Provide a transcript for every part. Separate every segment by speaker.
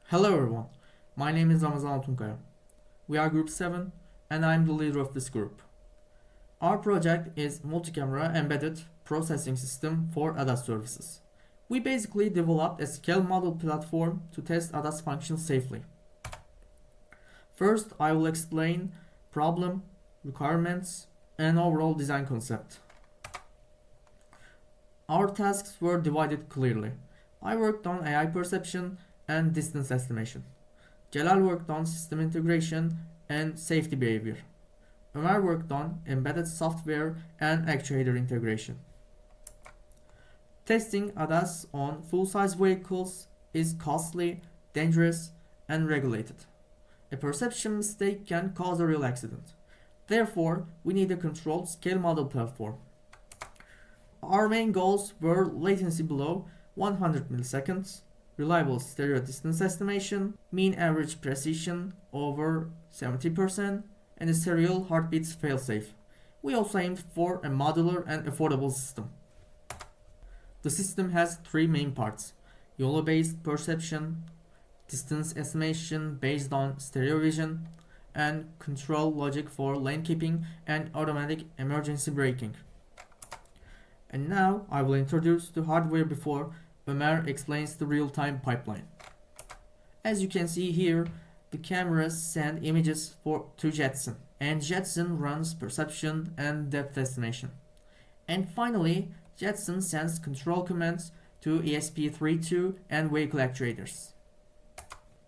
Speaker 1: Hello everyone, my name is Ramazan Altunkaya. We are Group 7 and I am the leader of this group. Our project is multi-camera embedded processing system for ADAS services. We basically developed a scale model platform to test ADAS functions safely. First, I will explain problem, requirements, and overall design concept. Our tasks were divided clearly. I worked on AI perception and distance estimation. Celal worked on system integration and safety behavior. Ömer worked on embedded software and actuator integration. Testing ADAS on full-size vehicles is costly, dangerous, and regulated. A perception mistake can cause a real accident. Therefore, we need a controlled scale model platform. Our main goals were latency below 100 milliseconds, reliable stereo distance estimation, mean average precision over 70%, and a serial heartbeats failsafe. We also aimed for a modular and affordable system. The system has three main parts: YOLO-based perception, distance estimation based on stereo vision, and control logic for lane keeping and automatic emergency braking. And now I will introduce the hardware before Ömer explains the real-time pipeline. As you can see here, the cameras send images to Jetson, and Jetson runs perception and depth estimation. And finally, Jetson sends control commands to ESP32 and vehicle actuators.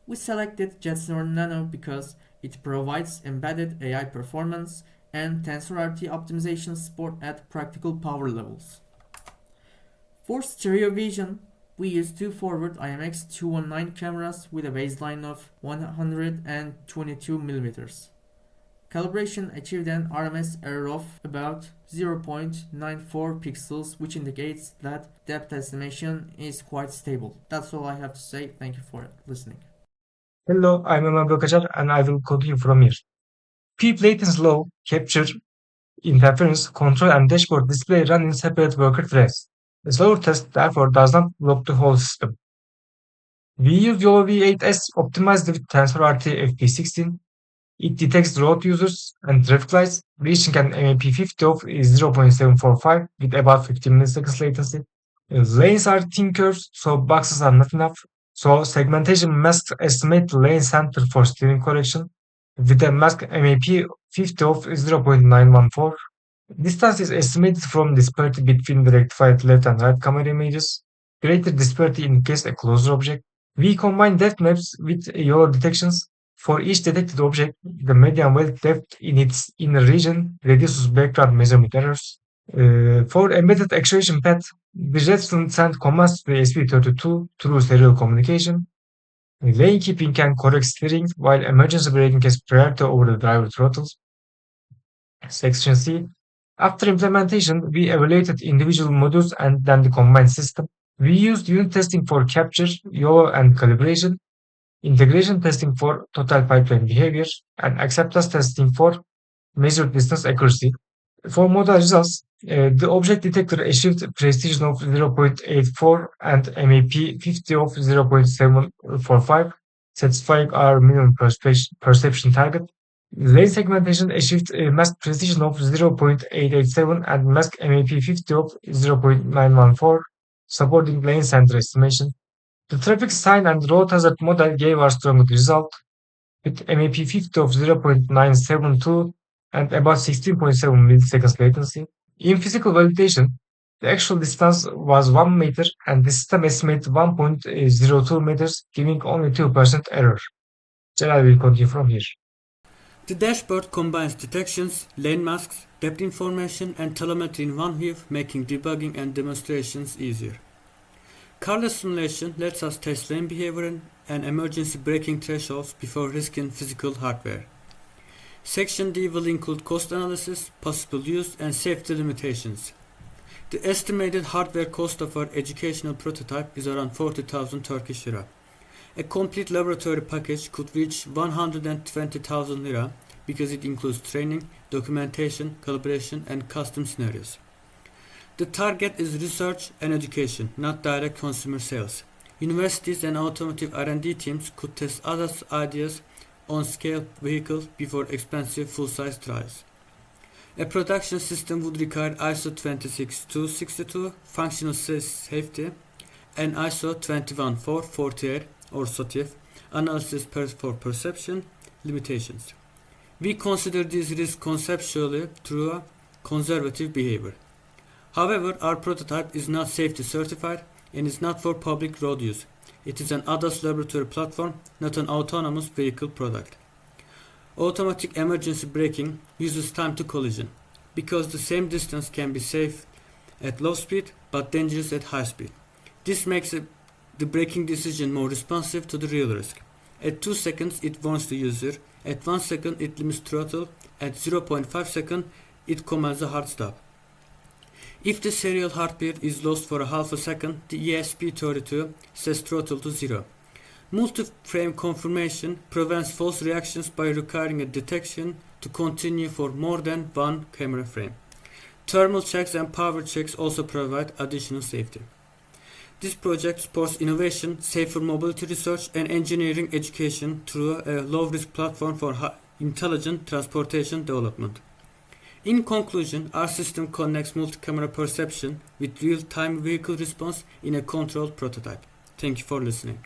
Speaker 1: We selected Jetson Nano because it provides embedded AI performance and TensorRT optimization support at practical power levels. For stereo vision, we use two forward IMX219 cameras with a baseline of 122mm. Calibration achieved an RMS error of about 0.94 pixels, which indicates that depth estimation is quite stable. That's all I have to say. Thank you for listening.
Speaker 2: Hello, I'm Ömer Acar and I will continue from here. Peak latency low, capture, interference, control and dashboard display run in separate worker threads. The slower test therefore does not block the whole system. We use YOLO V8S optimized with TensorRT FP16. It detects road users and traffic lights, reaching an MAP50 of 0.745 with about 15 milliseconds latency. Lanes are thin curves, so boxes are not enough. So segmentation must estimate the lane center for steering correction with a mask MAP50 of 0.914. Distance is estimated from disparity between the rectified left and right camera images. Greater disparity indicates a closer object. We combine depth maps with YOLO detections. For each detected object, the median well depth in its inner region reduces background measurement errors. For embedded actuation path, the Jetson send commands to the SP32 through serial communication. Lane keeping can correct steering, while emergency braking has priority over the driver throttles. Section C. After implementation, we evaluated individual modules and then the combined system. We used unit testing for capture, YOLO, and calibration, integration testing for total pipeline behavior, and acceptance testing for measured distance accuracy. For model results, the object detector achieved precision of 0.84 and MAP50 of 0.745, satisfying our minimum perception target. Lane segmentation achieved a mask precision of 0.887 and mask MAP50 of 0.914, supporting lane center estimation. The traffic sign and road hazard model gave our strongest result, with MAP50 of 0.972 and about 16.7 milliseconds latency. In physical validation, the actual distance was 1 meter and the system estimated 1.02 meters, giving only 2% error. Celal will continue from here.
Speaker 3: The dashboard combines detections, lane masks, depth information, and telemetry in one view, making debugging and demonstrations easier. Carless simulation lets us test lane behavior and emergency braking thresholds before risking physical hardware. Section D will include cost analysis, possible use, and safety limitations. The estimated hardware cost of our educational prototype is around 40,000 Turkish lira. A complete laboratory package could reach 120,000 lira because it includes training, documentation, calibration, and custom scenarios. The target is research and education, not direct consumer sales. Universities and automotive R&D teams could test other ideas on scale vehicles before expensive full-size trials. A production system would require ISO 26262 functional safety and ISO 21448 or SOTIF analysis for perception limitations. We consider these risks conceptually through a conservative behavior. However, our prototype is not safety certified and is not for public road use. It is an ADAS laboratory platform, not an autonomous vehicle product. Automatic emergency braking uses time to collision, because the same distance can be safe at low speed but dangerous at high speed. This makes the braking decision more responsive to the real risk. At 2 seconds it warns the user, at 1 second it limits throttle, at 0.5 seconds it commands a hard stop. If the serial heartbeat is lost for a half a second, the ESP32 sets throttle to 0. Multi-frame confirmation prevents false reactions by requiring a detection to continue for more than one camera frame. Thermal checks and power checks also provide additional safety. This project supports innovation, safer mobility research, and engineering education through a low-risk platform for intelligent transportation development. In conclusion, our system connects multi-camera perception with real-time vehicle response in a controlled prototype. Thank you for listening.